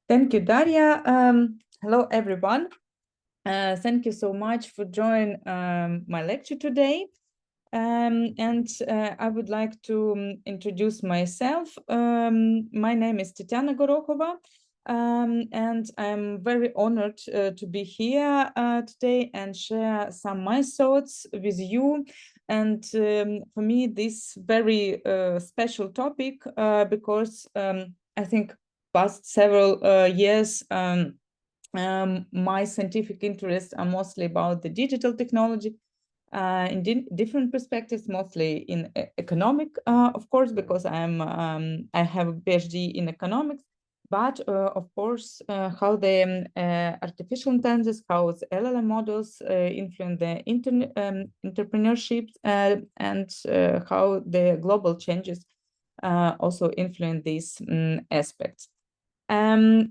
Thank you, Daria. Hello, everyone. Thank you so much for joining my lecture today. I would like to introduce myself. My name is Tatiana Gorokhova, and I'm very honored to be here today and share some my thoughts with you. And for me, this very special topic because I think past several years. My scientific interests are mostly about the digital technology in different perspectives, mostly in economic, of course, because I have a PhD in economics, but of course, how the artificial intelligence, how the LLM models influence the entrepreneurship and how the global changes also influence these aspects. I'm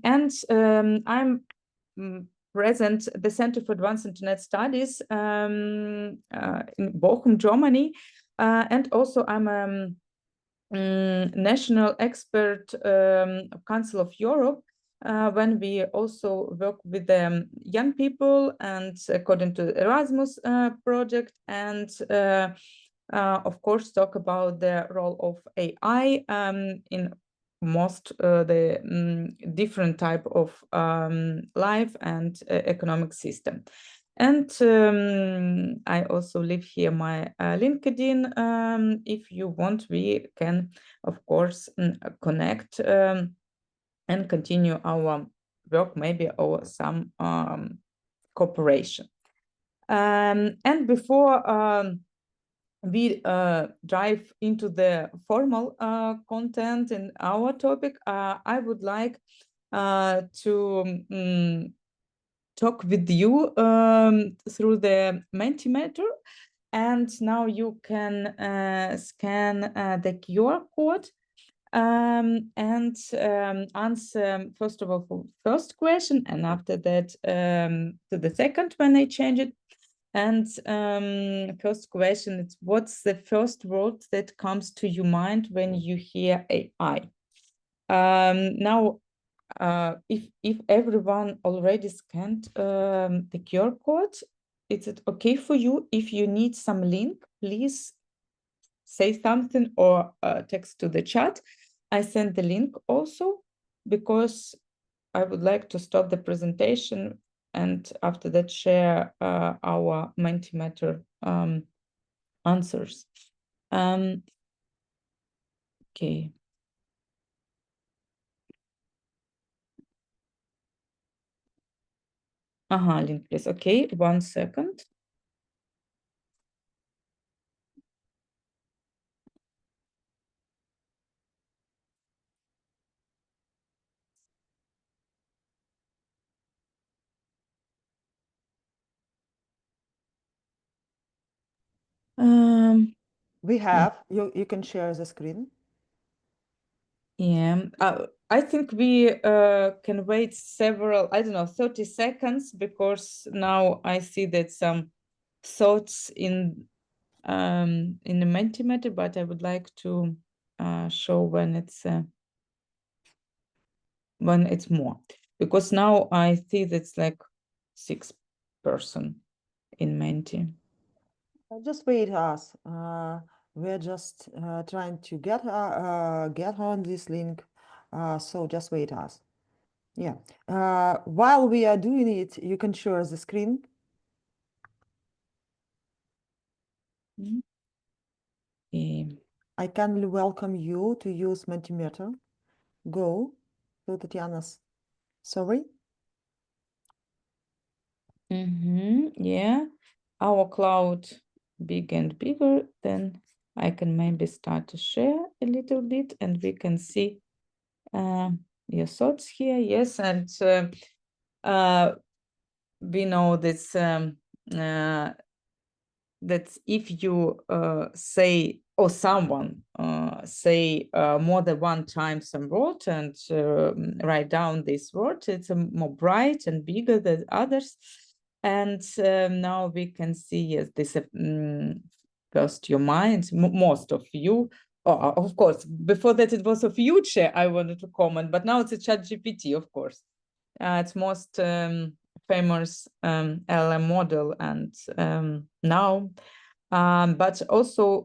present the Center for Advanced Internet Studies in Bochum, Germany, and also I'm a national expert of Council of Europe when we also work with young people and according to Erasmus project and of course talk about the role of AI in most the different type of life and economic system. And I also leave here my LinkedIn. If you want, we can, of course, connect and continue our work, maybe or some cooperation. And before we dive into the formal content in our topic, I would like to talk with you through the Mentimeter. And now you can scan the QR code and answer, first of all, for first question, and after that to the second when I change it. And first question is, what's the first word that comes to your mind when you hear AI? Now, if everyone already scanned the QR code, is it okay for you? If you need some link, please say something or text to the chat. I send the link also because I would like to stop the presentation and after that share our Mentimeter answers. Okay. Link, please. Okay, 1 second. We have, you can share the screen. Yeah, I think we can wait several, I don't know, 30 seconds because now I see that some thoughts in the Mentimeter, but I would like to show when it's more, because now I see that's like 6% in Menti. Just wait us. We're just trying to get on this link. So just wait us. Yeah. While we are doing it, you can share the screen. Okay. I kindly welcome you to use Mentimeter. Go to Tatiana's. Sorry. Yeah, our cloud big and bigger, then I can maybe start to share a little bit and we can see your thoughts here. Yes, and we know this that if you say or someone say more than one time some word and write down this word, it's more bright and bigger than others. And now we can see, yes, this first your mind, most of you Oh, of course. Before that, it was a future I wanted to comment, but now it's a ChatGPT, of course. It's most famous LLM model, and now, but also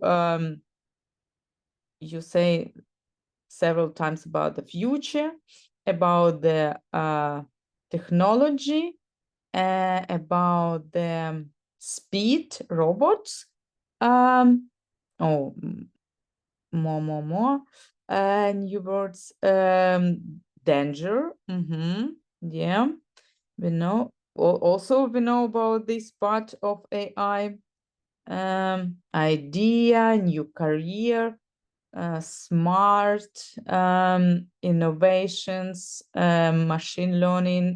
you say several times about the future, about the technology, about the speed, robots. Oh, more. New words. Danger. Yeah, we know. Also, we know about this part of AI. Idea, new career, smart innovations, machine learning,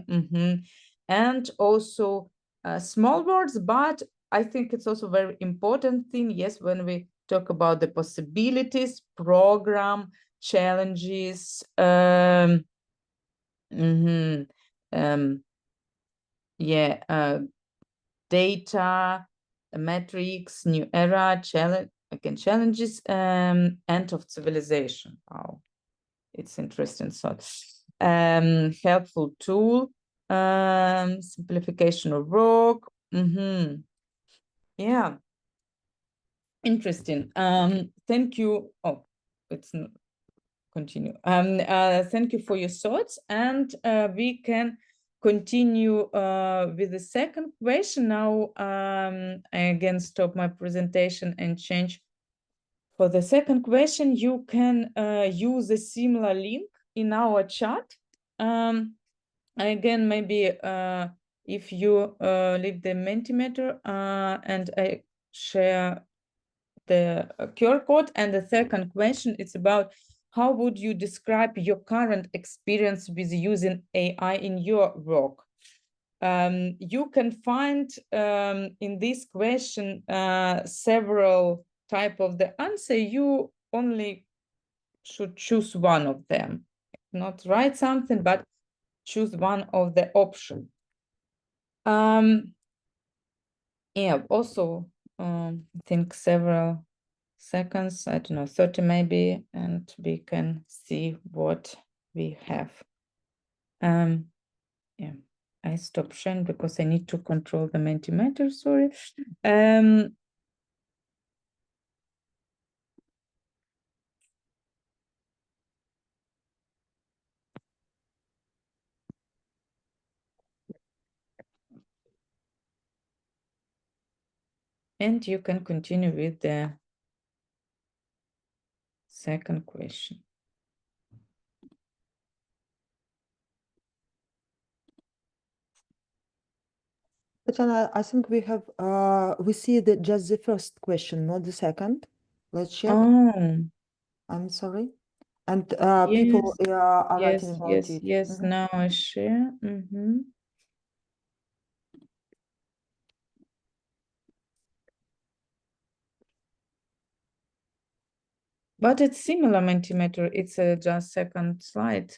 and also small words, but I think it's also very important thing, yes, when we talk about the possibilities, program, challenges, yeah, data, metrics, new era, challenge, again, challenges, end of civilization. Wow, it's interesting thoughts. Helpful tool, simplification of work. Yeah, interesting. Thank you. Oh, it's not continue. Thank you for your thoughts, and we can continue with the second question. Now, I again stop my presentation and change. For the second question, you can use a similar link in our chat. Again, maybe if you leave the Mentimeter and I share the QR code. And the second question, it's about how would you describe your current experience with using AI in your work? You can find in this question several type of the answer. You only should choose one of them, not write something, but choose one of the option. Yeah, also I think several seconds, I don't know, 30 maybe, and we can see what we have. Yeah, I stop sharing because I need to control the Mentimeter, sorry. And you can continue with the second question. Tatiana, I think we have we see just the first question, not the second. Let's check. Oh, I'm sorry. And yes, people are writing yes, about it. yes. Now I share. But it's similar Mentimeter. It's just second slide.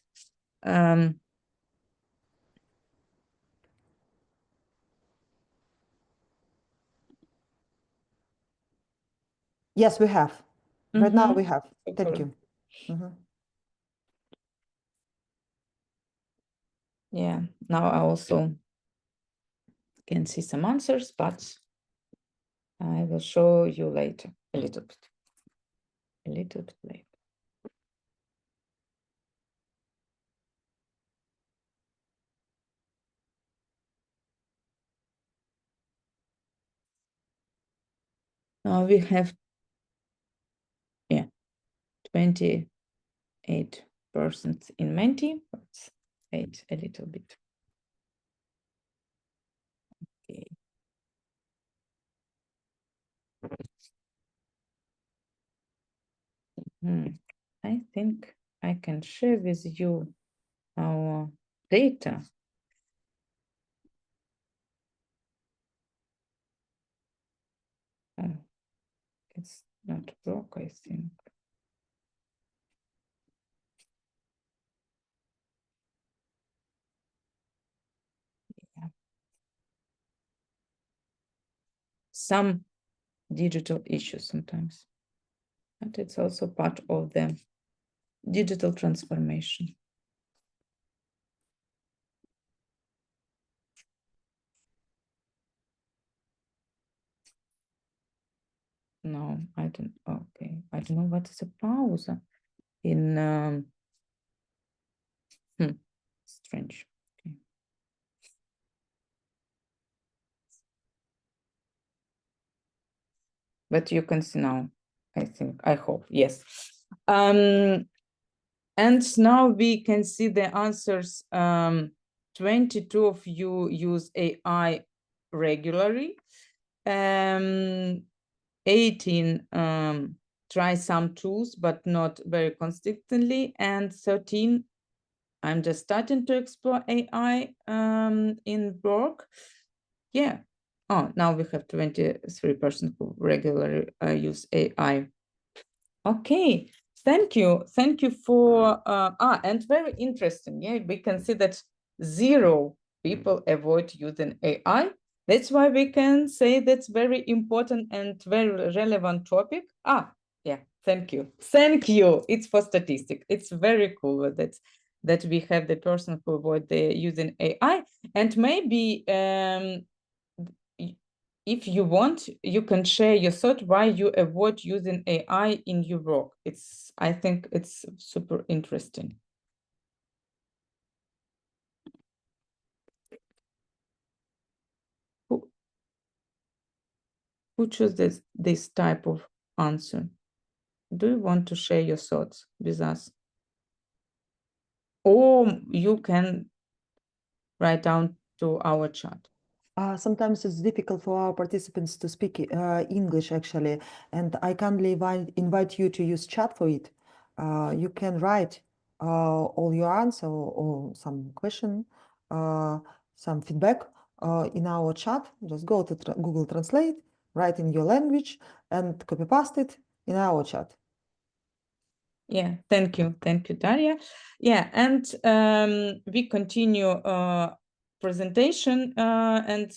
Yes, we have. Right now we have. Thank you. Yeah, now I also can see some answers, but I will show you later, a little bit later. Now we have, yeah, 28% in Menti, but 8 a little bit. Okay. I think I can share with you our data. Oh, it's not broke, I think. Yeah. Some digital issues sometimes. but it's also part of the digital transformation. No, I don't. Okay, I don't know what is a pause in. Strange. Okay. But you can see now. I think. I hope. Yes. And now we can see the answers. 22 of you use AI regularly. 18 try some tools, but not very consistently. And 13, I'm just starting to explore AI in work. Yeah. Oh, now we have 23% who regularly use AI. Okay. Thank you. Thank you for, and very interesting. Yeah, we can see that 0 people avoid using AI. That's why we can say that's very important and very relevant topic. Yeah, thank you. Thank you. It's for statistics. It's very cool that we have the person who avoid the using AI. And maybe if you want, you can share your thought why you avoid using AI in your work. I think it's super interesting. Who choose this type of answer? Do you want to share your thoughts with us? Or you can write down to our chat. Sometimes it's difficult for our participants to speak English, actually, and I kindly invite you to use chat for it. You can write all your answer or some question, some feedback in our chat. Just go to Google Translate, write in your language, and copy paste it in our chat. Yeah, thank you, Daria. Yeah, and we continue presentation, and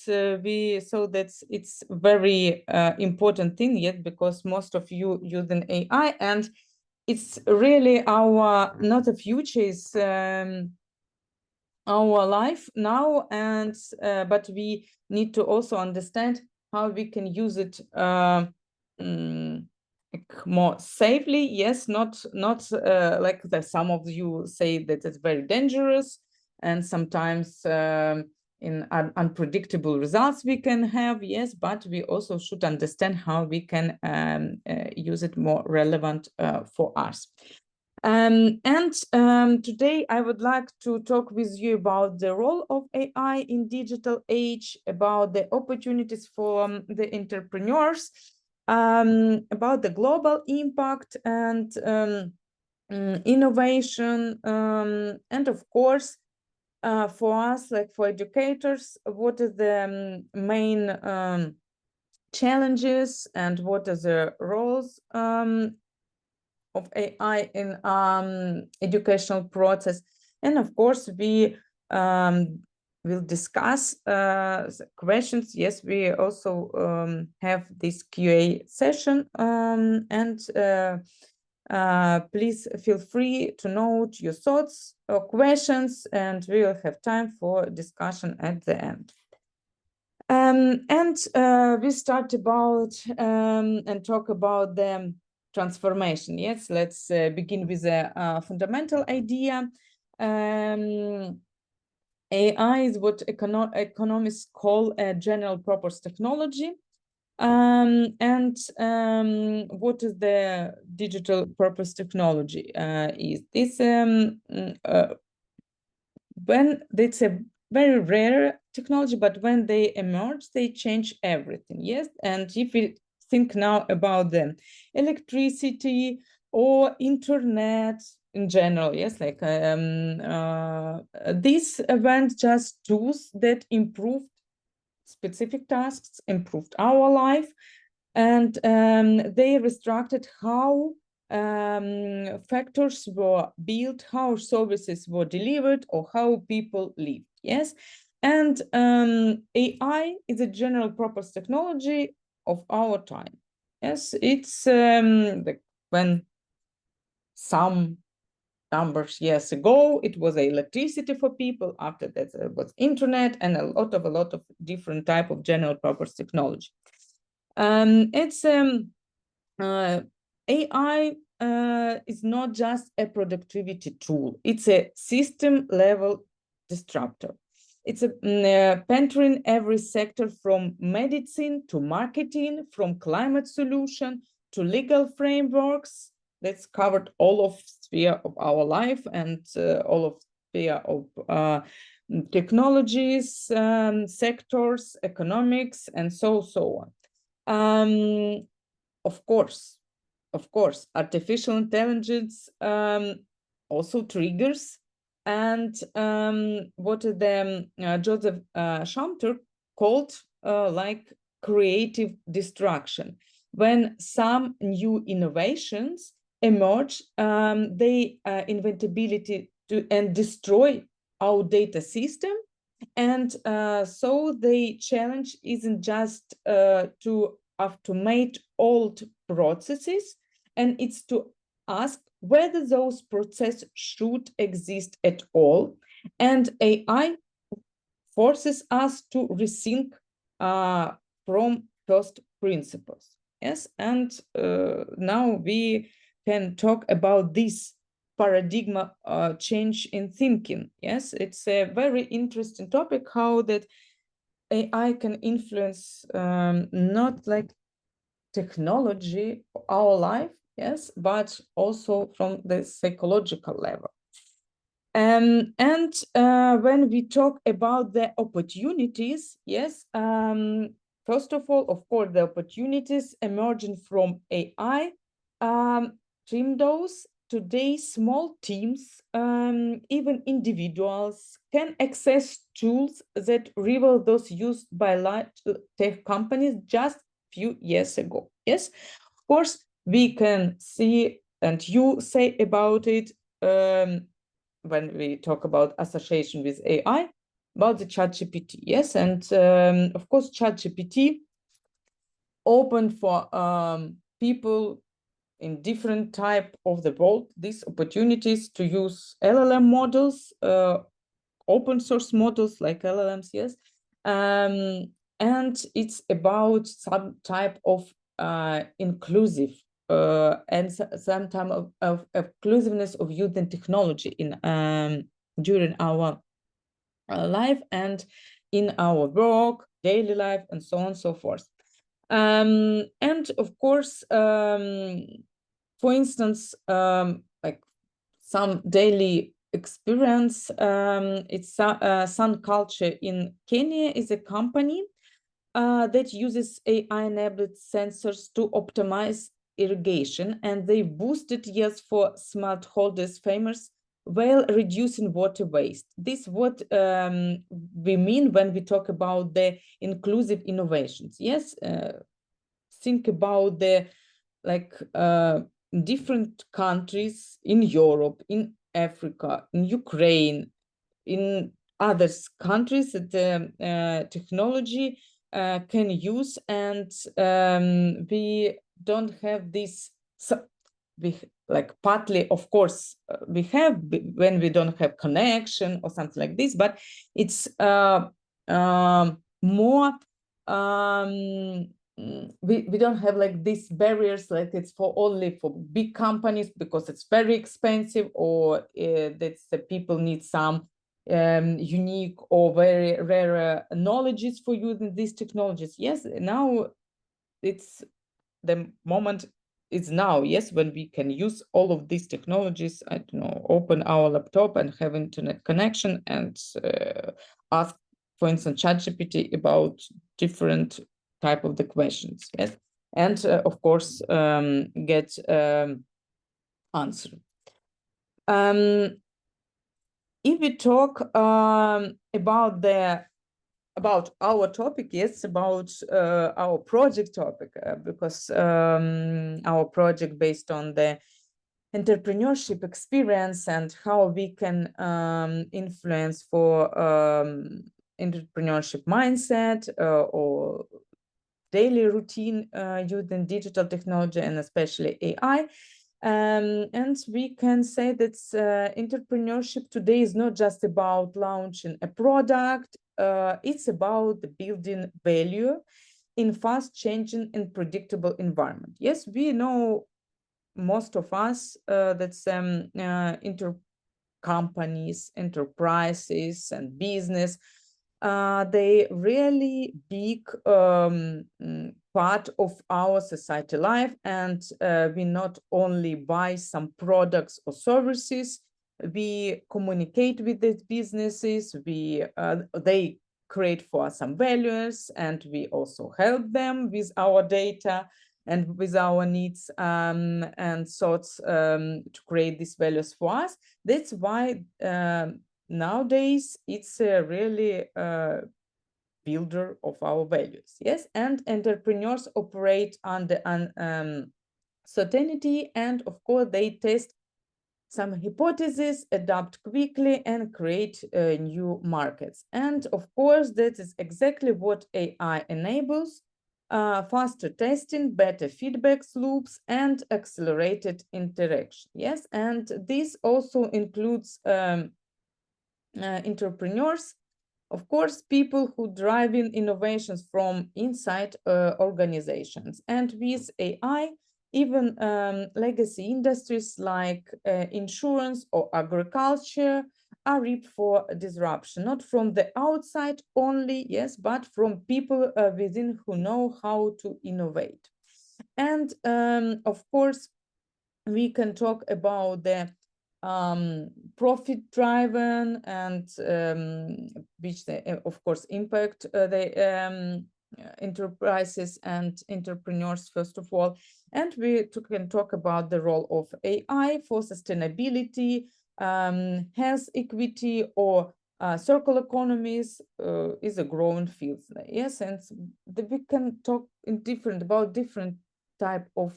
we saw that it's very important thing yet, because most of you using AI, and it's really our not the future, is our life now, and but we need to also understand how we can use it more safely. Yes, not like some of you say that it's very dangerous, and sometimes in unpredictable results we can have. Yes, but we also should understand how we can use it more relevant for us. Today I would like to talk with you about the role of AI in digital age, about the opportunities for the entrepreneurs, about the global impact and innovation, and of course, for us, like for educators, what is the main challenges and what are the roles of AI in educational process. And of course, we will discuss questions. Yes, we also have this QA session, and please feel free to note your thoughts or questions, and we will have time for discussion at the end. We start about and talk about the transformation. Yes, let's begin with a fundamental idea. AI is what economists call a general purpose technology. What is the digital purpose technology? Is this when it's a very rare technology, but when they emerge, they change everything. Yes, and if we think now about the electricity or internet in general, yes, like these events just tools that improved specific tasks, improved our life, and they restricted how factors were built, how services were delivered, or how people lived. Yes, and AI is a general purpose technology of our time. Yes, it's the when some numbers years ago it was electricity for people. After that it was internet and a lot of different type of general purpose technology. It's AI is not just a productivity tool, it's a system level disruptor. It's entering every sector, from medicine to marketing, from climate solution to legal frameworks. That's covered all of sphere of our life and all of sphere of technologies, sectors, economics, and so on. Of course, artificial intelligence also triggers, and what the Joseph Schumpeter called like creative destruction. When some new innovations emerge, they inventability to and destroy our data system. And so the challenge isn't just to automate old processes, and it's to ask whether those processes should exist at all. And AI forces us to rethink from first principles. Yes, and now we can talk about this paradigm change in thinking. Yes, it's a very interesting topic, how that AI can influence not like technology, our life, yes, but also from the psychological level. And when we talk about the opportunities, yes, first of all, of course, the opportunities emerging from AI, trim those. Today, small teams, even individuals, can access tools that rival those used by large tech companies just few years ago. Yes, of course, we can see, and you say about it, when we talk about association with AI, about the ChatGPT. Yes, and of course, ChatGPT open for people in different type of the world these opportunities to use LLM models, open source models like LLMs, yes. And it's about some type of inclusive and some type of inclusiveness of youth and technology in during our life and in our work, daily life, and so on and so forth. And of course, for instance, like some daily experience, it's Sun Culture in Kenya is a company that uses AI-enabled sensors to optimize irrigation, and they boosted yields for smallholders farmers while reducing water waste. This is what we mean when we talk about the inclusive innovations. Yes, think about the like different countries in Europe, in Africa, in Ukraine, in other countries that the technology can use, and we don't have this. So we like partly, of course, we have when we don't have connection or something like this, but it's more. We don't have like these barriers, like it's for only for big companies because it's very expensive, or that's the people need some unique or very rare knowledges for using these technologies. Yes, now it's the moment is now, yes, when we can use all of these technologies. I don't know, open our laptop and have internet connection and ask, for instance, ChatGPT about different type of the questions, yes, and of course get answer. If we talk about our topic, yes, about our project topic, because our project based on the entrepreneurship experience and how we can influence for entrepreneurship mindset or daily routine using digital technology and especially AI. And we can say that entrepreneurship today is not just about launching a product, it's about building value in fast changing and predictable environment. Yes, we know, most of us, that companies, enterprises, and business, they really big part of our society life, and we not only buy some products or services, we communicate with these businesses, they create for us some values, and we also help them with our data and with our needs and thoughts to create these values for us. That's why nowadays it's a really builder of our values. Yes, and entrepreneurs operate under certainty, and of course they test some hypotheses, adapt quickly, and create new markets. And of course, that is exactly what AI enables: faster testing, better feedback loops, and accelerated interaction. Yes, and this also includes entrepreneurs, of course, people who drive in innovations from inside organizations. And with AI, even legacy industries like insurance or agriculture are ripe for disruption, not from the outside only, yes, but from people within who know how to innovate. And of course, we can talk about the profit driven, and which they, of course, impact the enterprises and entrepreneurs first of all. And we can talk about the role of AI for sustainability, health equity, or circular economies is a growing field. Yes, and we can talk in about different type of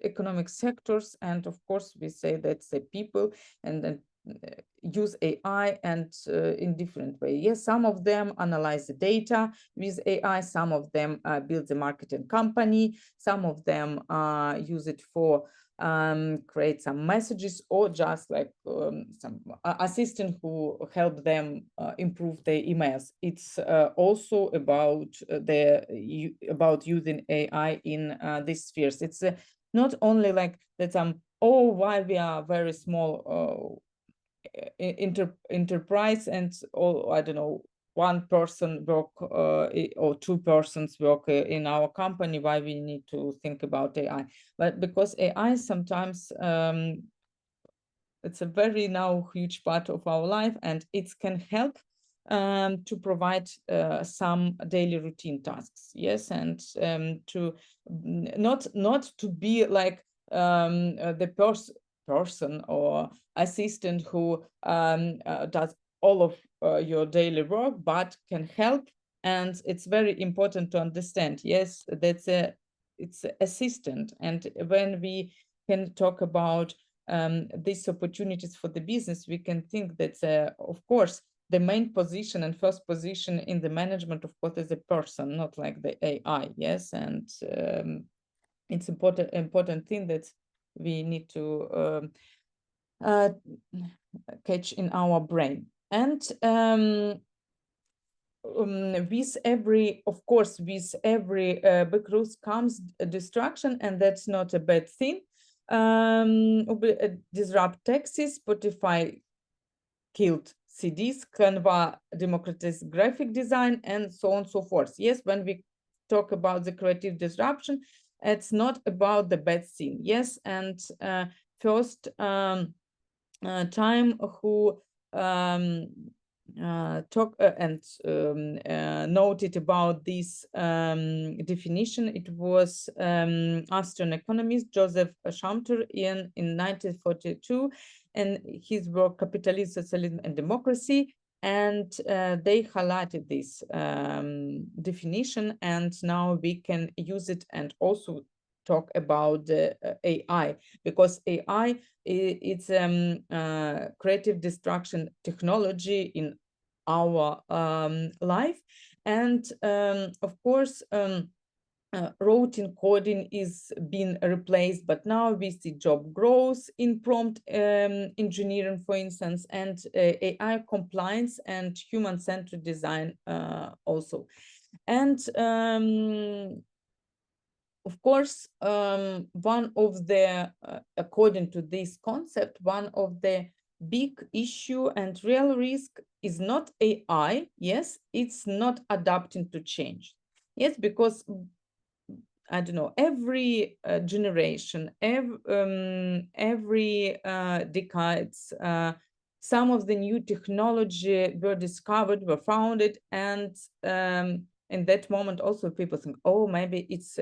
economic sectors, and of course we say that the people and then use AI and in different way. Yes, some of them analyze the data with AI, some of them build the marketing company, some of them use it for create some messages, or just like some assistant who help them improve their emails. It's also about about using AI in these spheres. It's not only like that oh, while we are very small enterprise, and all, I don't know, one person work or two persons work in our company, why we need to think about AI? But because AI sometimes it's a very now huge part of our life, and it can help to provide some daily routine tasks. Yes, and to not to be like the person or assistant who does all of your daily work, but can help. And it's very important to understand, yes, it's a assistant. And when we can talk about these opportunities for the business, we can think that, of course, the main position and first position in the management, of course, is a person, not like the AI. Yes, and it's important thing that we need to catch in our brain. And with every, of course, with every big rules comes destruction, and that's not a bad thing. Disrupt taxes, Spotify killed CDs, Canva democratized graphic design, and so on and so forth. Yes, when we talk about the creative disruption, it's not about the bad thing. Yes, and first time who talk and noted about this definition, it was Austrian economist Joseph Schumpeter in 1942, and his work Capitalism, Socialism, and Democracy. And they highlighted this definition, and now we can use it and also talk about AI, because AI it's creative destruction technology in our life. And of course routine coding is being replaced, but now we see job growth in prompt engineering, for instance, and AI compliance and human-centered design also. And of course, one of the, according to this concept, one of the big issue and real risk is not AI. Yes, it's not adapting to change. Yes, because I don't know, every generation, every decades, some of the new technology were discovered, were founded, and in that moment also people think, oh, maybe it's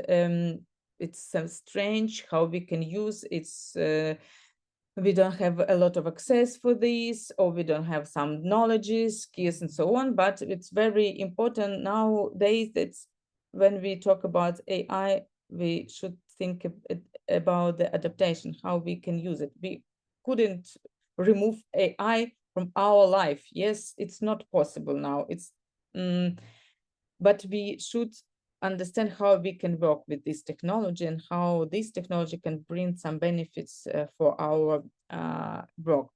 so strange how we can use it's. We don't have a lot of access for this, or we don't have some knowledge, skills, and so on. But it's very important nowadays that when we talk about AI, we should think about the adaptation, how we can use it. We couldn't remove AI from our life. Yes, it's not possible now. But we should understand how we can work with this technology and how this technology can bring some benefits for our work.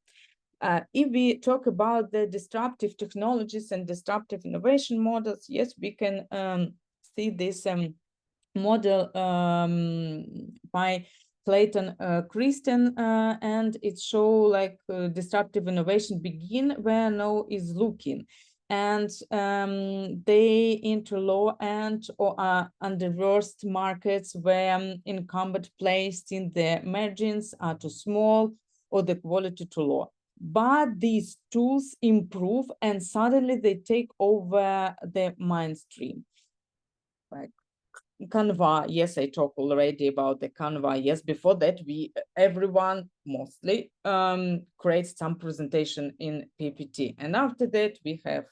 If we talk about the disruptive technologies and disruptive innovation models, yes, we can see this model by Clayton Christian, and it show like disruptive innovation begin where no is looking, and they enter low end or underversed markets where incumbent placed in the margins are too small or the quality too low. But these tools improve and suddenly they take over the mainstream. Like Canva, yes, I talked already about the Canva. Yes, before that, everyone mostly creates some presentation in PPT, and after that we have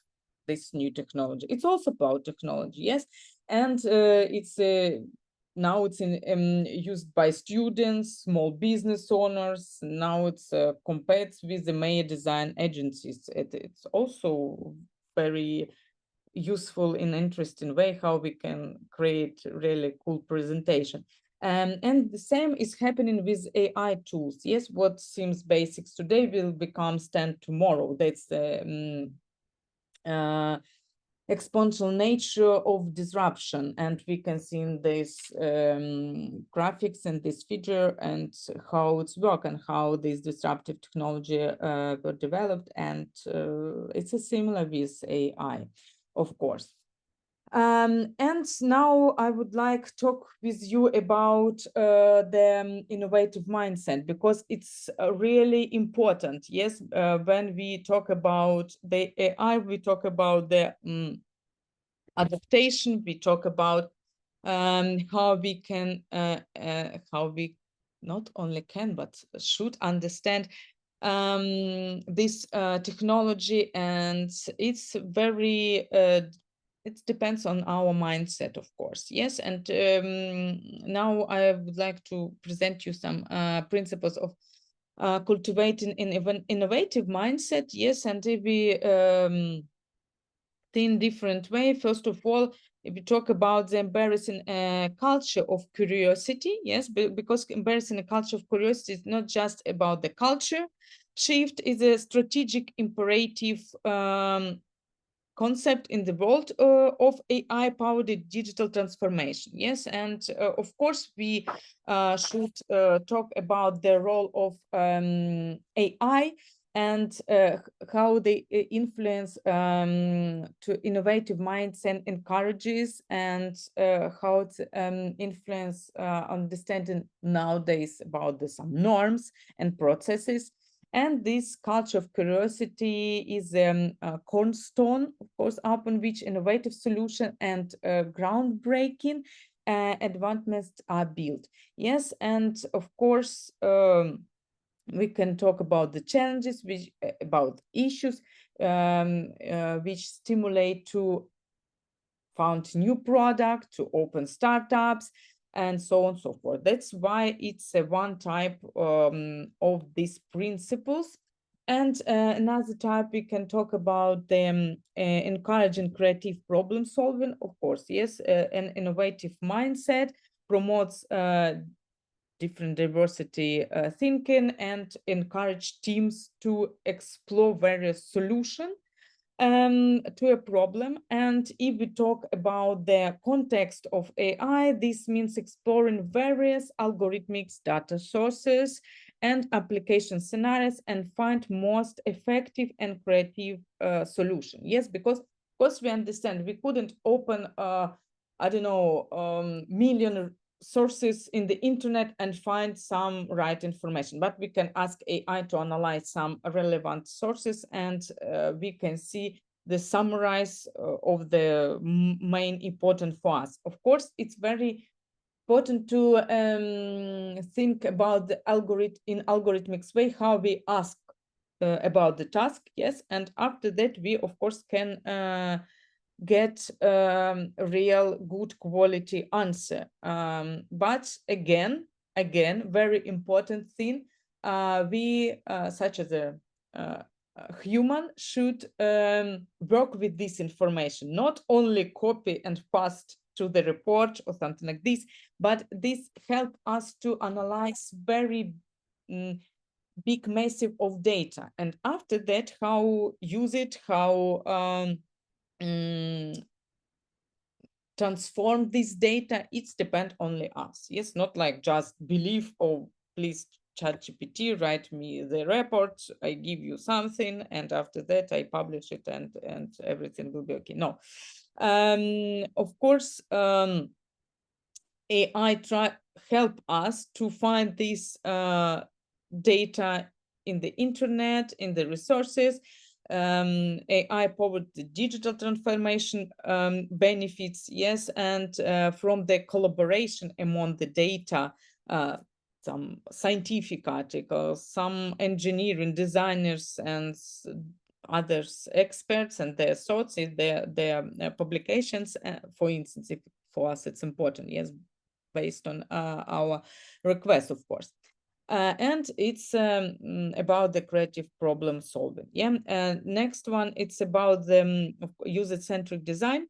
this new technology. It's also about technology, yes, and it's now it's used by students, small business owners. Now it's competes with the major design agencies. It's also very useful in interesting way how we can create really cool presentation. And the same is happening with AI tools. Yes, what seems basics today will become stand tomorrow. That's the exponential nature of disruption, and we can see in this graphics and this feature and how it's work and how this disruptive technology were developed, and it's a similar with AI, of course. And now I would like to talk with you about the innovative mindset, because it's really important. Yes, when we talk about the AI, we talk about the adaptation, we talk about how we can, how we not only can, but should understand this technology, and it's very it depends on our mindset, of course. Yes, and now I would like to present you some principles of cultivating an innovative mindset. Yes, and if we in different way. First of all, if we talk about the embarrassing culture of curiosity, yes, because embarrassing a culture of curiosity is not just about the culture shift, is a strategic imperative concept in the world of AI-powered digital transformation. Yes, and of course, we should talk about the role of AI and how they influence to innovative minds and encourages, and how it influence understanding nowadays about some norms and processes. And this culture of curiosity is a cornerstone, of course, upon which innovative solution and groundbreaking advancements are built. Yes, and of course, we can talk about the challenges, which about issues which stimulate to found new product, to open startups, and so on and so forth. That's why it's a one type of these principles And another type, we can talk about the encouraging creative problem solving, of course. Yes, an innovative mindset promotes different diversity thinking and encourage teams to explore various solutions to a problem. And if we talk about the context of AI, this means exploring various algorithmic data sources and application scenarios and find most effective and creative solution. Yes, because of course we understand we couldn't open I don't know million sources in the internet and find some right information, but we can ask AI to analyze some relevant sources, and we can see the summarize of the main important for us. Of course, it's very important to think about the algorithm in algorithmic way, how we ask about the task. Yes, and after that we of course can get a real good quality answer. But again, very important thing, we such as a human should work with this information, not only copy and paste to the report or something like this, but this help us to analyze very big massive of data, and after that how use it, how transform this data, it's depend only us. Yes, not like just believe, oh please ChatGPT write me the report, I give you something and after that I publish it and everything will be okay. No, of course AI help us to find this data in the internet, in the resources. AI powered the digital transformation benefits, yes, and from the collaboration among the data, some scientific articles, some engineering designers and others experts and their thoughts in their publications. For instance, if for us it's important, yes, based on our request, of course. And it's about the creative problem solving. Yeah. Next one, it's about the user-centric design,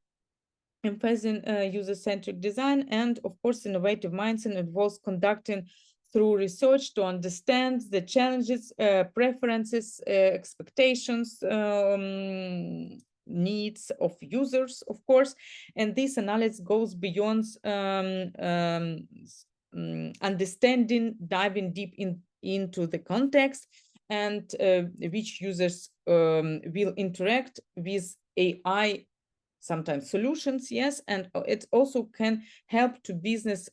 emphasizing user-centric design, and of course, innovative mindset involves conducting through research to understand the challenges, preferences, expectations, needs of users, of course. And this analysis goes beyond understanding, diving deep into the context and which users will interact with AI sometimes solutions. Yes, and it also can help to business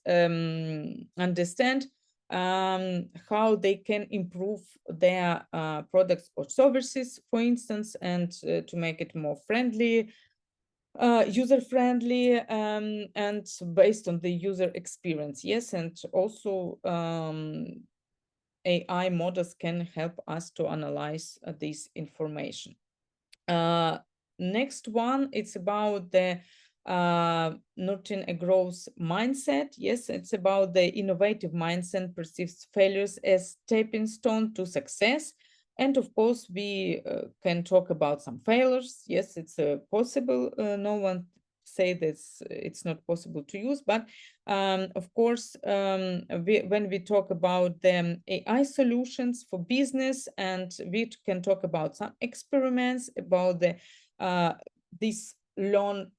understand how they can improve their products or services, for instance, and to make it more friendly, user-friendly, and based on the user experience. Yes, and also AI models can help us to analyze this information. Next one, it's about the nurturing a growth mindset. Yes, it's about the innovative mindset perceives failures as stepping stone to success. And of course, we can talk about some failures. Yes, it's possible. No one say that it's not possible to use, but of course, when we talk about the AI solutions for business, and we can talk about some experiments about the this learn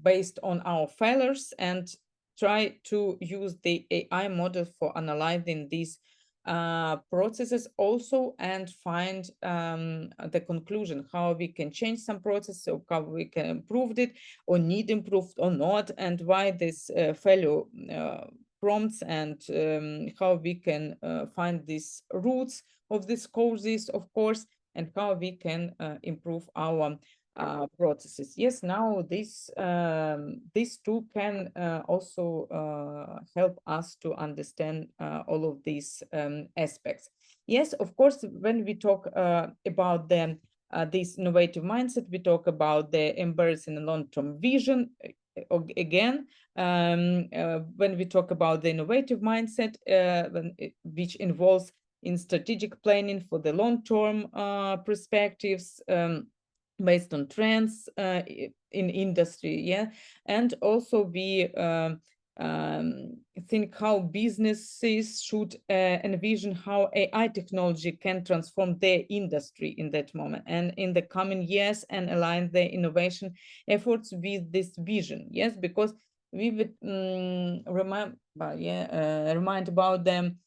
based on our failures and try to use the AI model for analyzing these processes also and find the conclusion, how we can change some process, or how we can improve it or need improved or not, and why this failure prompts, and how we can find these roots of these causes, of course, and how we can improve our processes. Yes, now these two can also help us to understand all of these aspects. Yes, of course, when we talk about the this innovative mindset, we talk about the embracing a long-term vision. Again, when we talk about the innovative mindset, which involves in strategic planning for the long-term perspectives, based on trends in industry, yeah. And also we think how businesses should envision how AI technology can transform their industry in that moment and in the coming years, and align their innovation efforts with this vision. Yes, because we would remind about them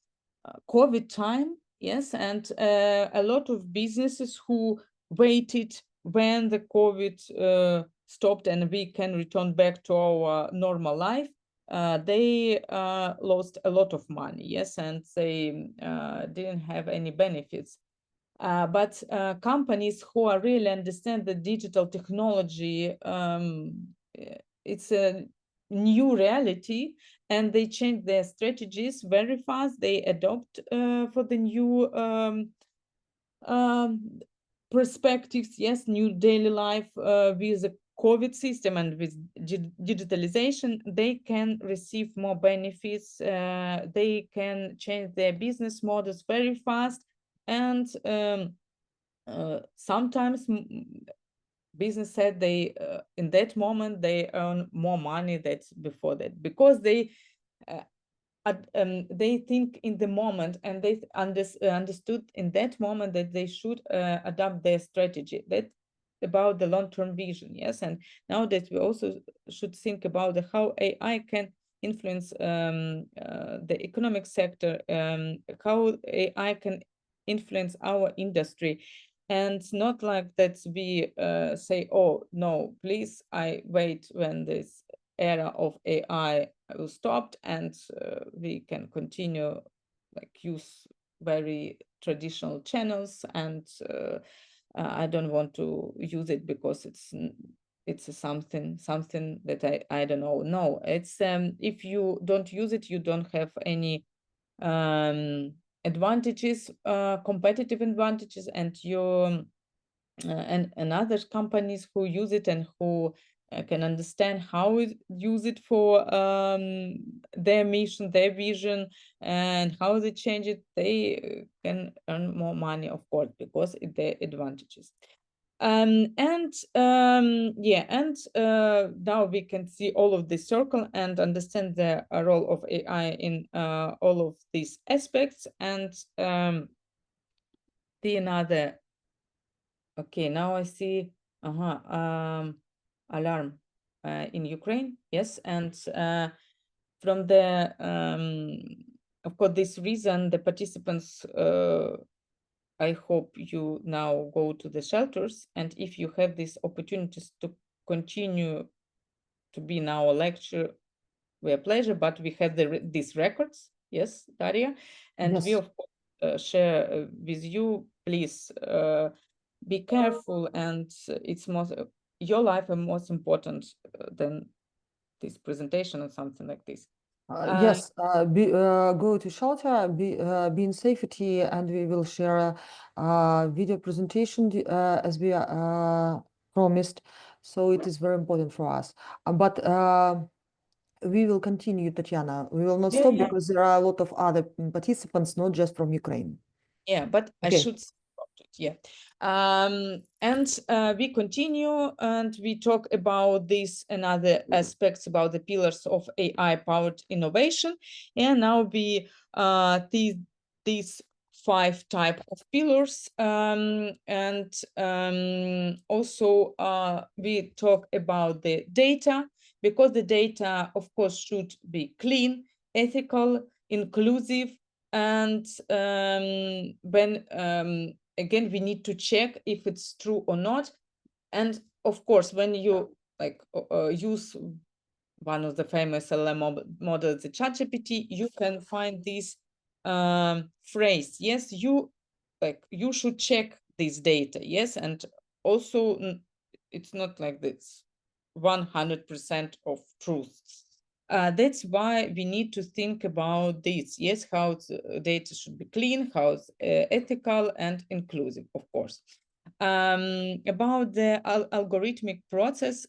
COVID time. Yes, and a lot of businesses who waited when the COVID stopped and we can return back to our normal life, they lost a lot of money. Yes, and they didn't have any benefits. But companies who are really understand the digital technology, it's a new reality, and they change their strategies very fast. They adopt for the new perspectives, yes, new daily life with the COVID system and with digitalization. They can receive more benefits. They can change their business models very fast, and sometimes business said they in that moment they earn more money than before that, because they think in the moment, and they understood in that moment that they should adapt their strategy, that about the long-term vision. Yes, and now that we also should think about how AI can influence the economic sector, how AI can influence our industry. And not like that we say, oh no, please, I wait when this era of AI will stop, and we can continue like use very traditional channels, and I don't want to use it because it's something that I don't know. No, it's if you don't use it, you don't have any advantages, competitive advantages, and your and other companies who use it and who can understand how to use it for their mission, their vision, and how they change it, they can earn more money, of course, because it their advantages. Yeah, and now we can see all of this circle and understand the role of AI in all of these aspects. And the another, okay, now I see alarm in Ukraine. Yes, and from the of course this reason, the participants, I hope you now go to the shelters, and if you have these opportunities to continue to be in our lecture, we are pleasure, but we have these records. Yes, Daria, and Yes. we of course share with you. Please be careful, and it's most your life is most important than this presentation or something like this. Yes, go to shelter, be in safety, and we will share a video presentation as we promised. So it is very important for us. But we will continue, Tatiana. We will not stop because there are a lot of other participants, not just from Ukraine. Yeah, but I Okay. should stop it. Yeah. And we continue, and we talk about this and other aspects about the pillars of AI-powered innovation. And now we these 5 type of pillars, and also we talk about the data, because the data, of course, should be clean, ethical, inclusive, and when again we need to check if it's true or not. And of course, when you like use one of the famous LLM models, the ChatGPT, you can find this phrase. Yes, you should check this data. Yes, and also it's not like this 100% of truth. That's why we need to think about this. Yes, how data should be clean, how it's ethical and inclusive, of course. About the algorithmic process,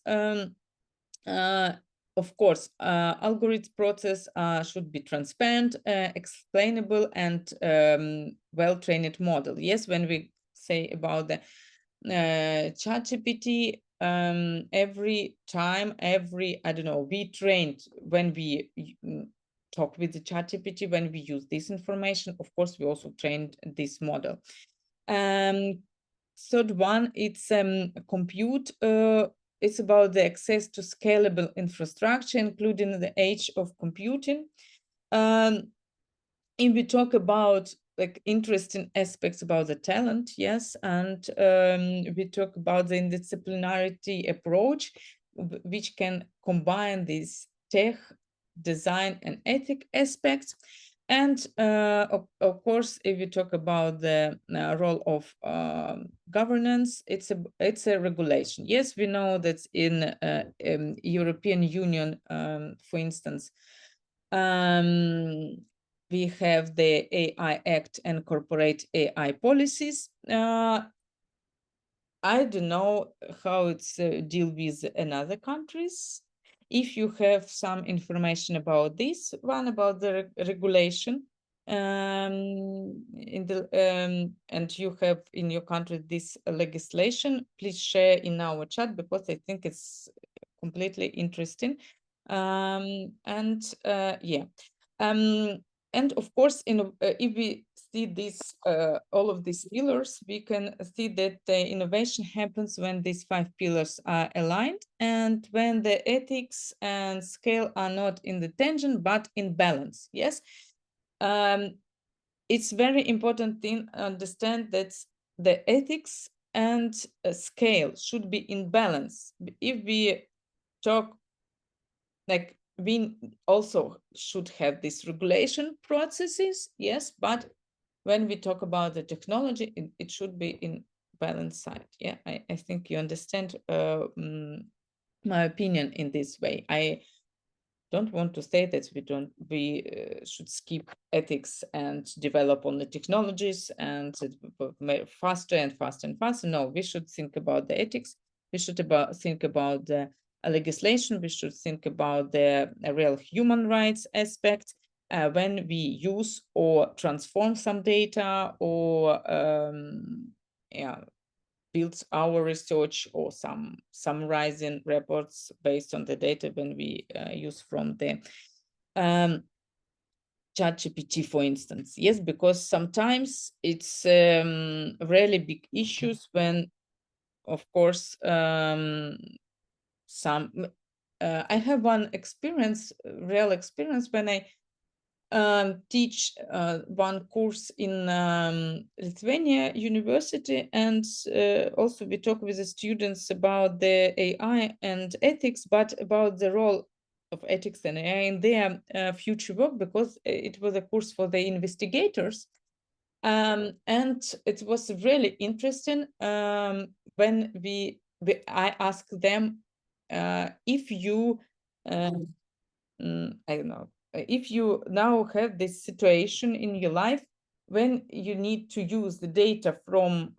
of course, algorithm process should be transparent, explainable, and well-trained model. Yes, when we say about the ChatGPT, every time, I don't know, we trained when we talk with the ChatGPT, when we use this information, of course, we also trained this model. Third one, it's compute. It's about the access to scalable infrastructure, including the age of computing. If we talk about like interesting aspects about the talent, yes, and we talk about the interdisciplinarity approach, which can combine these tech, design, and ethic aspects. And of course, if we talk about the role of governance, it's a regulation. Yes, we know that in European Union, for instance, we have the AI Act and corporate AI policies. I don't know how it's deal with another countries. If you have some information about this one, about the regulation, and you have in your country this legislation, please share in our chat, because I think it's completely interesting. Yeah. And of course, if we see this, all of these pillars, we can see that the innovation happens when these 5 pillars are aligned, and when the ethics and scale are not in the tension but in balance. Yes, it's very important to understand that the ethics and scale should be in balance. If we talk, like, we also should have these regulation processes, yes, but when we talk about the technology, it should be in balance side. Yeah, I think you understand my opinion in this way. I don't want to say that we should skip ethics and develop on the technologies and faster and faster and faster. No, we should think about the ethics. We should think about the legislation. We should think about the real human rights aspect when we use or transform some data, or yeah, builds our research, or some summarizing reports based on the data when we use from the ChatGPT, for instance. Yes, because sometimes it's really big issues when, of course, some I have one experience, real experience, when I teach one course in Lithuania University, and also we talk with the students about the AI and ethics, but about the role of ethics and AI in their future work, because it was a course for the investigators. And it was really interesting when I asked them, if you I don't know, if you now have this situation in your life when you need to use the data from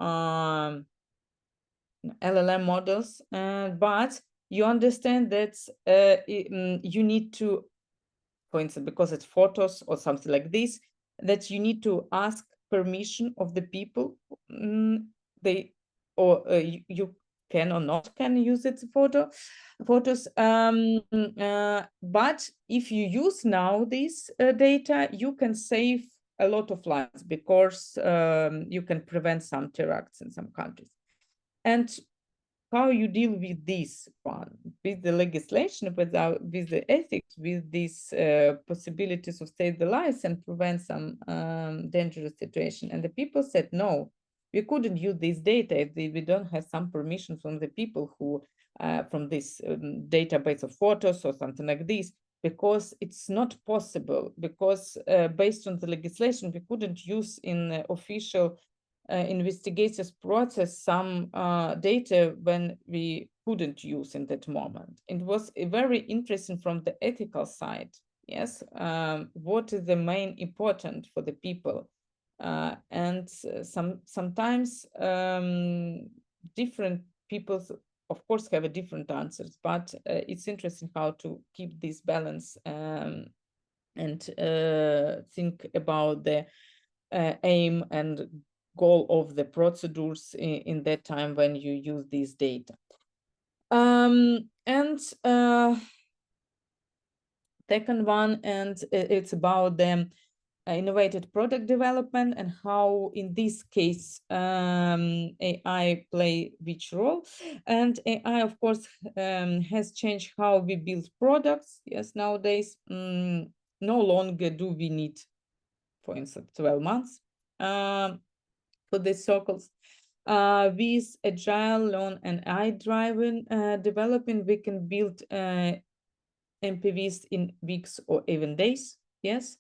LLM models, but you understand that you need to, for instance, because it's photos or something like this, that you need to ask permission of the people. They, or you can or not can use its photos. But if you use now this data, you can save a lot of lives, because you can prevent some terrorists in some countries. And how you deal with this one, with the legislation, with the ethics, with these possibilities of save the lives and prevent some dangerous situation. And the people said, no, we couldn't use this data if we don't have some permission from the people who, from this database of photos or something like this, because it's not possible, because based on the legislation, we couldn't use in the official investigators process some data when we couldn't use in that moment. It was very interesting from the ethical side. Yes, what is the main important for the people, and sometimes different people of course have a different answers, but it's interesting how to keep this balance and think about the aim and goal of the procedures in that time when you use this data. And second one, and it's about the innovative product development and how in this case AI play which role. And AI of course has changed how we build products. Yes, nowadays no longer do we need, for instance, 12 months for these circles. With agile, learn and AI driven development, we can build MPVs in weeks or even days. Yes,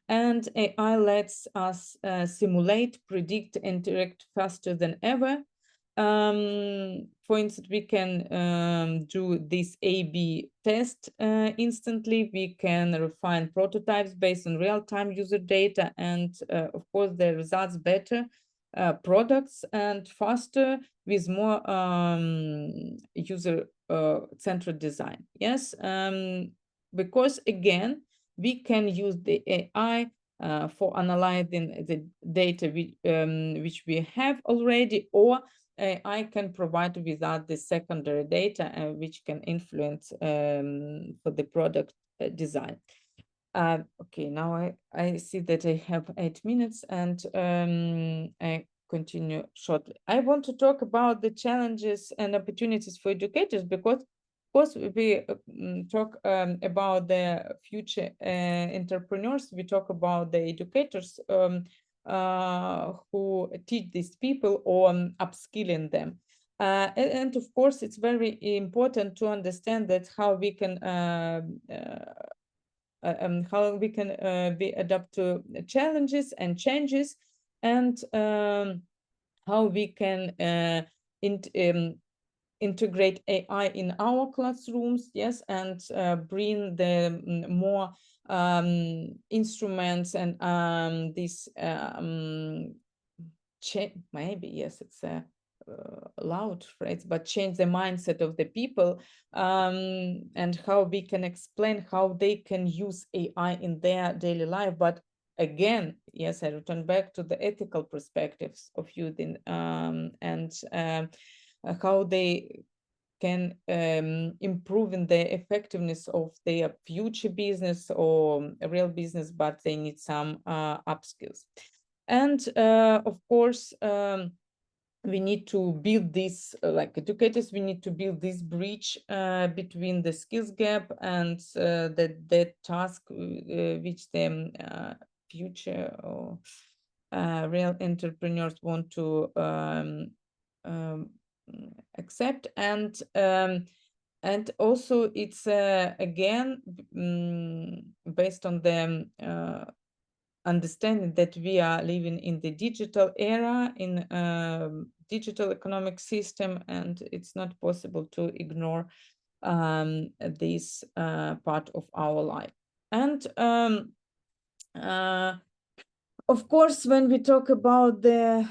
and AI lets us simulate, predict, interact faster than ever. For instance, we can do this A/B test instantly. We can refine prototypes based on real-time user data, and of course, the results better products and faster with more user-centered design. Yes, because again, we can use the AI for analyzing the data which we have already, or I can provide without the secondary data which can influence for the product design. Okay, now I see that I have 8 minutes and I continue shortly. I want to talk about the challenges and opportunities for educators, because of course we talk about the future entrepreneurs, we talk about the educators who teach these people or upskilling them. And of course, it's very important to understand that how we can be adapt to challenges and changes, and how we can integrate AI in our classrooms. Yes, and bring the more instruments and this maybe yes, it's a loud phrase, but change the mindset of the people, and how we can explain how they can use AI in their daily life. But again, yes, I return back to the ethical perspectives of using and how they can improve in the effectiveness of their future business or a real business, but they need some upskills. And of course, we need to build this, like educators, we need to build this bridge between the skills gap and the task which the future or real entrepreneurs want to accept. And also it's again based on the understanding that we are living in the digital era, in digital economic system, and it's not possible to ignore this part of our life. And of course, when we talk about the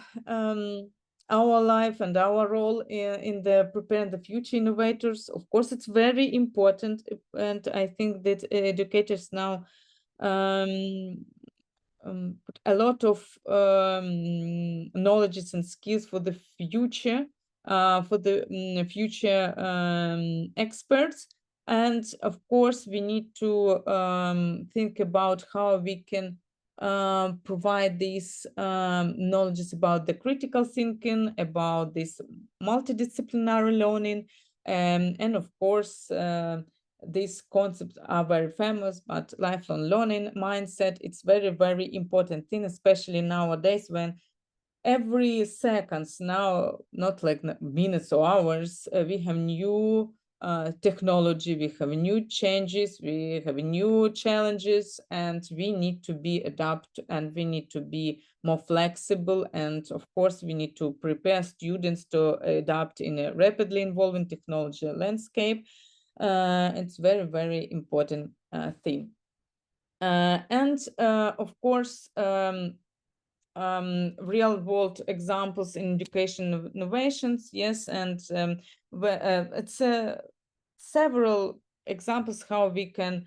our life and our role in the preparing the future innovators, of course, it's very important, and I think that educators now put a lot of knowledges and skills for the future, for the future experts. And of course, we need to think about how we can provide these knowledges about the critical thinking, about this multidisciplinary learning, and of course, these concepts are very famous, but lifelong learning mindset, it's very, very important thing, especially nowadays when every seconds now, not like minutes or hours, we have new technology, we have new changes, we have new challenges, and we need to be adapt, and we need to be more flexible. And of course, we need to prepare students to adapt in a rapidly evolving technology landscape. It's very, very important thing. And of course, real world examples in education innovations. Yes, and it's several examples how we can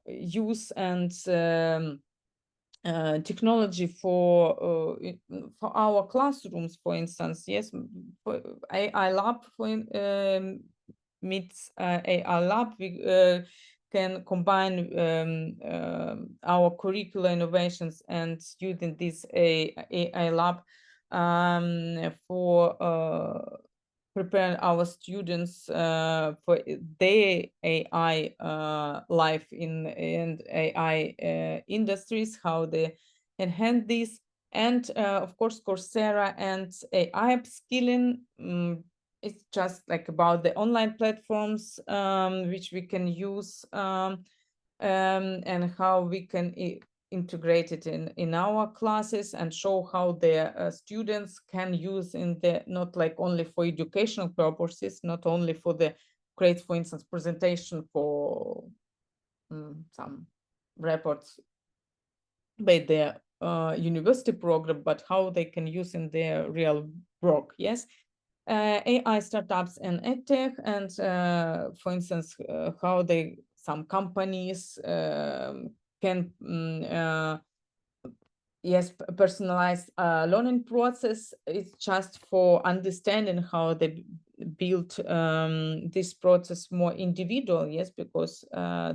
use and technology for our classrooms, for instance. Yes, for AI lab meets AI lab. We can combine our curricular innovations and using this AI lab for prepare our students for their AI life in AI industries, how they enhance this. And of course, Coursera and AI upskilling. It's just like about the online platforms which we can use and how we can integrate it in our classes and show how the students can use in the, not like only for educational purposes, not only for the create, for instance, presentation for some reports by the university program, but how they can use in their real work. Yes. AI startups and edtech, and for instance, how some companies can yes, personalized learning process. It's just for understanding how they build this process more individual. Yes, because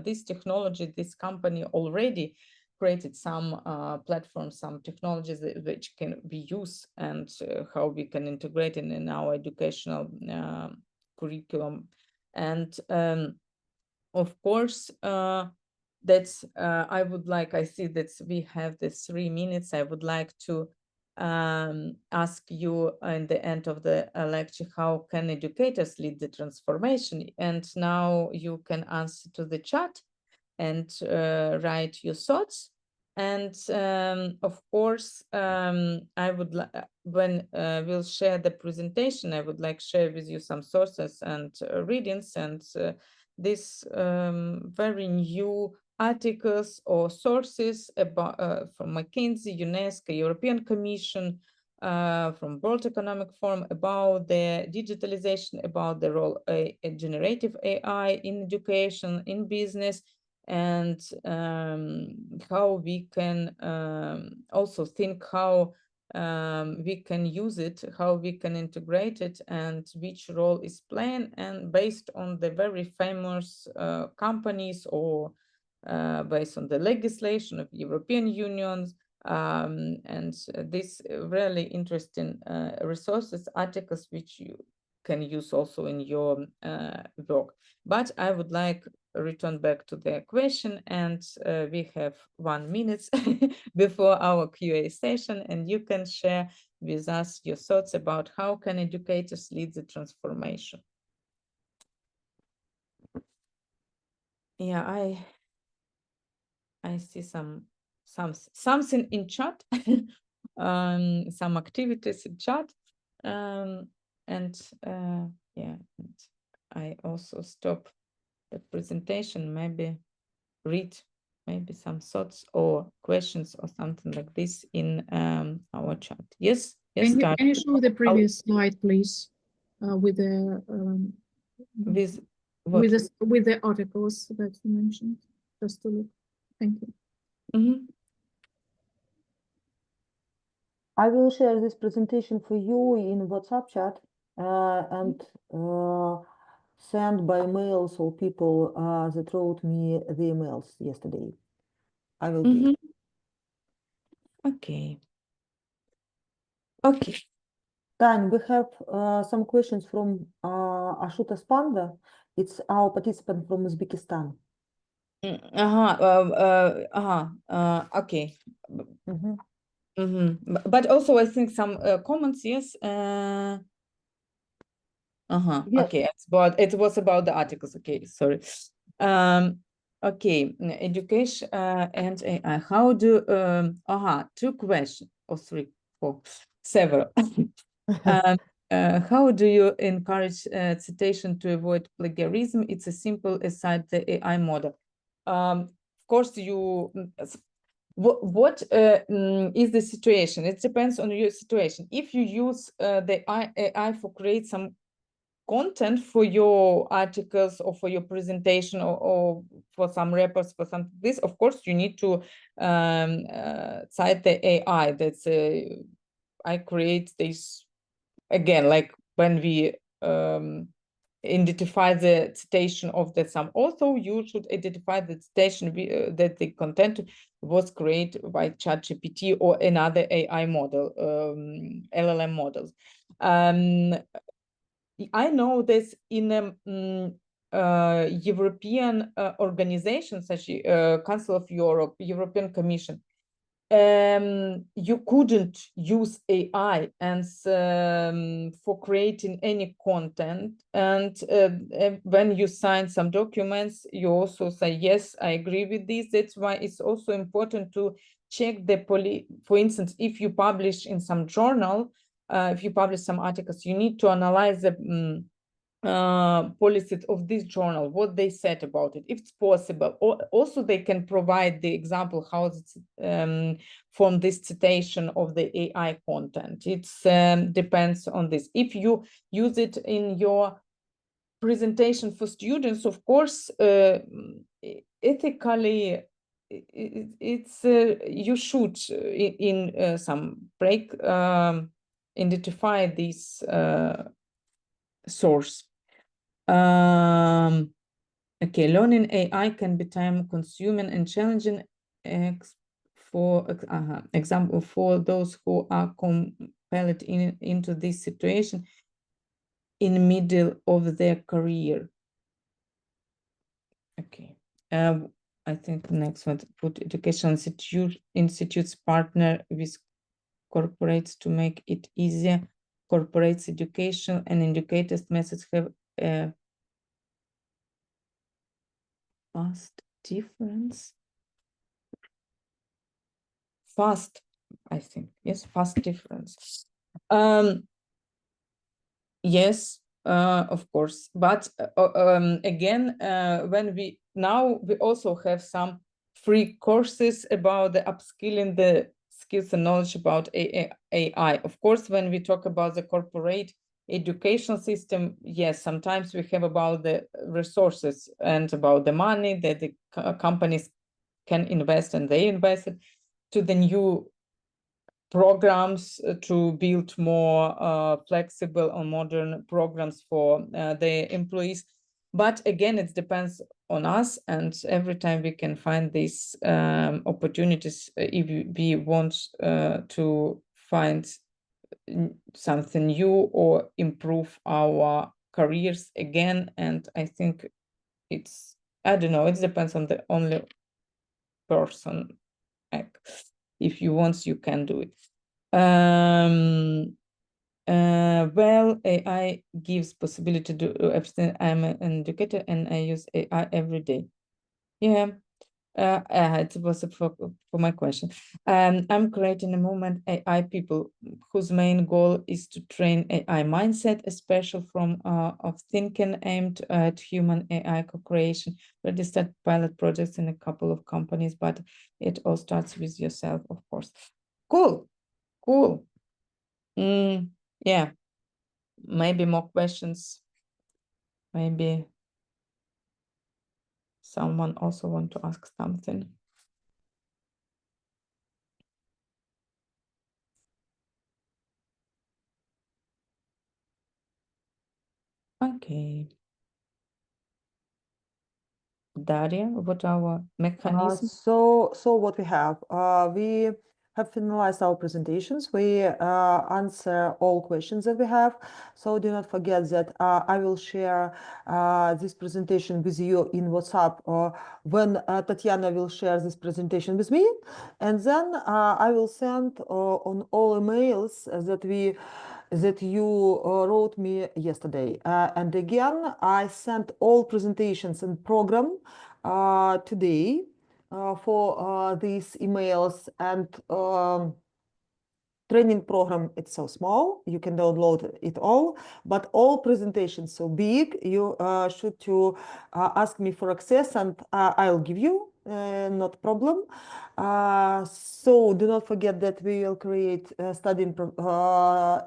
this technology, this company already created some platforms, some technologies which can be used, and how we can integrate it in our educational curriculum. And of course, that's I would like, I see that we have the 3 minutes. I would like to ask you in the end of the lecture, how can educators lead the transformation? And now you can answer to the chat and write your thoughts. And of course, I would when we'll share the presentation, I would like to share with you some sources and readings, and this very new articles or sources about from McKinsey, UNESCO, European Commission, from World Economic Forum, about the digitalization, about the role of generative AI in education, in business, and how we can also think how we can use it, how we can integrate it, and which role is playing, and based on the very famous companies, or based on the legislation of European Union, and this really interesting resources, articles, which you can use also in your work. But I would like return back to the question, and we have 1 minute before our Q&A session, and you can share with us your thoughts about how can educators lead the transformation. Yeah, I see something in chat, some activities in chat, and yeah, and I also stop the presentation, maybe read maybe some thoughts or questions or something like this in our chat. Yes, yes. Can you show the previous slide, please, with the with the articles that you mentioned, just to look. Thank you. Mm-hmm. I will share this presentation for you in WhatsApp chat and send by mail, so people that wrote me the emails yesterday. I will give. Okay. Okay. Dan, we have some questions from Ashuta Spanda. It's our participant from Uzbekistan. Okay. But also I think some comments, yes. Yes. Okay, but it was about the articles. Okay, sorry. Okay, education and AI. How do 2 questions or 3, 4, several. How do you encourage citation to avoid plagiarism? It's as simple as the AI model. Of course, what is the situation? It depends on your situation. If you use the AI for create some content for your articles or for your presentation or for some reports for some this, of course you need to cite the AI. That's I create this again, like when we identify the citation of the some author, you should identify the citation that the content was created by ChatGPT or another AI model, LLM models. I know this in European organizations such as Council of Europe, European Commission. You couldn't use AI and for creating any content. And when you sign some documents, you also say, yes, I agree with this. That's why it's also important to check the for instance, if you publish in some journal, if you publish some articles, you need to analyze the policies of this journal, what they said about it, if it's possible. Or also they can provide the example how it's from this citation of the AI content. It depends on this. If you use it in your presentation for students, of course, ethically, it's you should in some break identify this source. Okay, learning AI can be time consuming and challenging, for example, for those who are compelled into this situation in the middle of their career. Okay, I think the next one, put educational institutes partner with corporates to make it easier. Corporates education and educators methods have a fast difference. Fast, I think, yes, fast difference. Yes, of course, but again, when we also have some free courses about the upskilling the skills and knowledge about AI. Of course, when we talk about the corporate education system, yes, sometimes we have about the resources and about the money that the companies can invest, and they invested to the new programs to build more flexible or modern programs for the employees. But again, it depends on us, and every time we can find these opportunities if we want to find something new or improve our careers again. And I think it's, I don't know, it depends on the only person. If you want, you can do it. Well, AI gives possibility to do everything. I'm an educator and I use AI every day. Yeah, it was for my question. I'm creating a movement AI people whose main goal is to train AI mindset, especially from of thinking aimed at human AI co-creation. Already start pilot projects in a couple of companies, but it all starts with yourself, of course. Cool, cool. Yeah, maybe more questions. Maybe someone also want to ask something. Okay. Daria, what our mechanism? So what we have finalized our presentations. We answer all questions that we have. So do not forget that I will share this presentation with you in WhatsApp when Tatiana will share this presentation with me. And then I will send on all emails that you wrote me yesterday. And again, I sent all presentations and program today for these emails, and training program, it's so small, you can download it all, but all presentations so big, you should to ask me for access, and I'll give you not problem. So do not forget that we will create a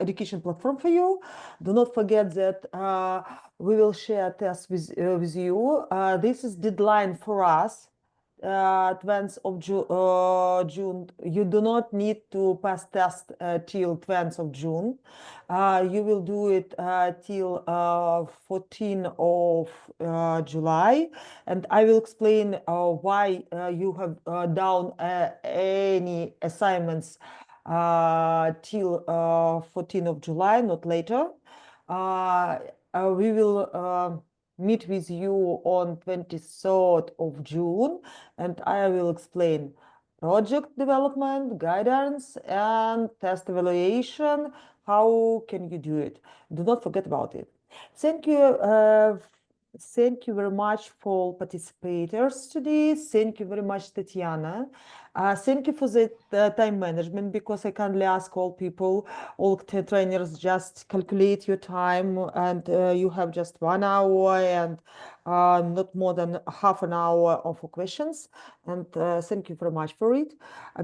education platform for you. Do not forget that we will share tests with you. This is deadline for us. 20th of June. You do not need to pass test till 20th of June. You will do it till 14th of July, and I will explain why you have done any assignments till 14th of July, not later. We will meet with you on 23rd of June, and I will explain project development, guidance, and test evaluation. How can you do it? Do not forget about it. Thank you. Thank you very much for participators today. Thank you very much, Tatiana. Thank you for the time management, because I kindly ask all people, all trainers, just calculate your time, and you have just 1 hour and not more than half an hour of questions. And thank you very much for it,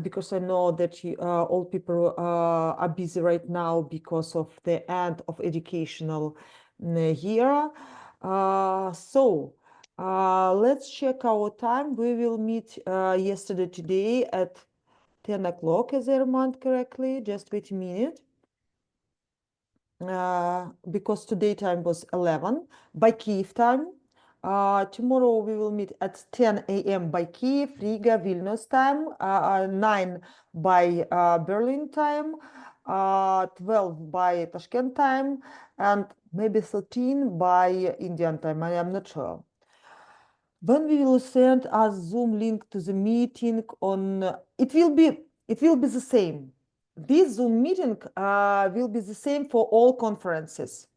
because I know that all people are busy right now because of the end of educational year. So let's check our time. We will meet yesterday, today at 10 o'clock, as I remember correctly. Just wait a minute. Because today time was 11 by Kyiv time. Tomorrow we will meet at 10 a.m. by Kyiv, Riga, Vilnius time, 9 by Berlin time, 12 by Tashkent time, and maybe 13 by Indian time. I am not sure. When we will send a Zoom link to the meeting on, it will be the same. This Zoom meeting will be the same for all conferences,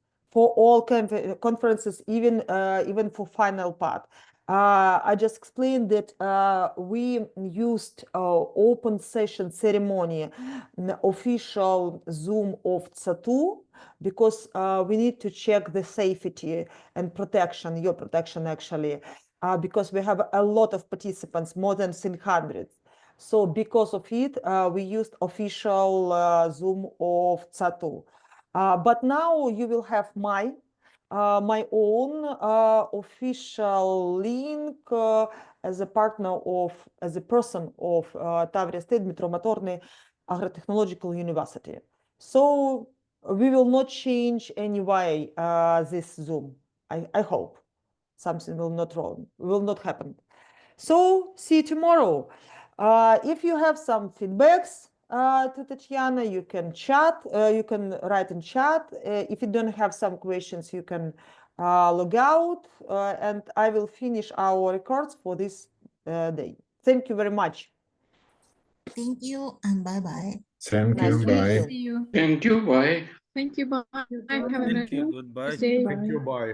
even for final part. I just explained that we used open session ceremony, official Zoom of TSA2, because we need to check the safety and protection, your protection actually, because we have a lot of participants, more than 300. So because of it, we used official Zoom of TSA2. But now you will have my own official link as a partner of, as a person of Tavria State Dmitro-Motorny Agro-Technological University. So we will not change anyway this Zoom. I hope something will not happen. So see you tomorrow. If you have some feedbacks to Tatiana, you can chat, you can write in chat. If you don't have some questions, you can log out, and I will finish our records for this day. Thank you very much. Thank you and bye-bye. Thank Nice you. to meet Bye. you. See you. Thank you. Bye. Thank you. Bye. Have a Thank nice you. Goodbye. day. Thank you. Bye.